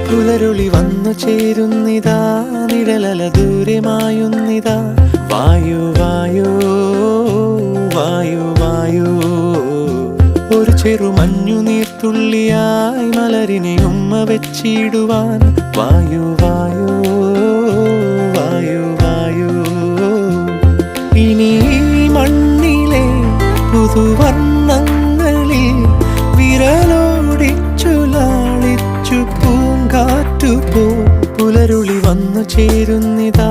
പുലരുളി വന്നു ചേരുന്നിതാ, നിഴലല ദൂരെ മായുന്നിതാ. വായു വായു വായു വായു, ഒരു ചെറു മഞ്ഞുനീർത്തുള്ളിയായി മലരിനെ ഉമ്മ വെച്ചിടുവാൻ. വായു വായു വായു വായു, ഇനി മണ്ണിലെ പുതുവർണ്ണങ്ങളിൽ വിരലോടിച്ചു ലാളിച്ചു പൂങ്കാറ്റുപോ. പുലരുളി വന്നു ചേരുന്നിതാ,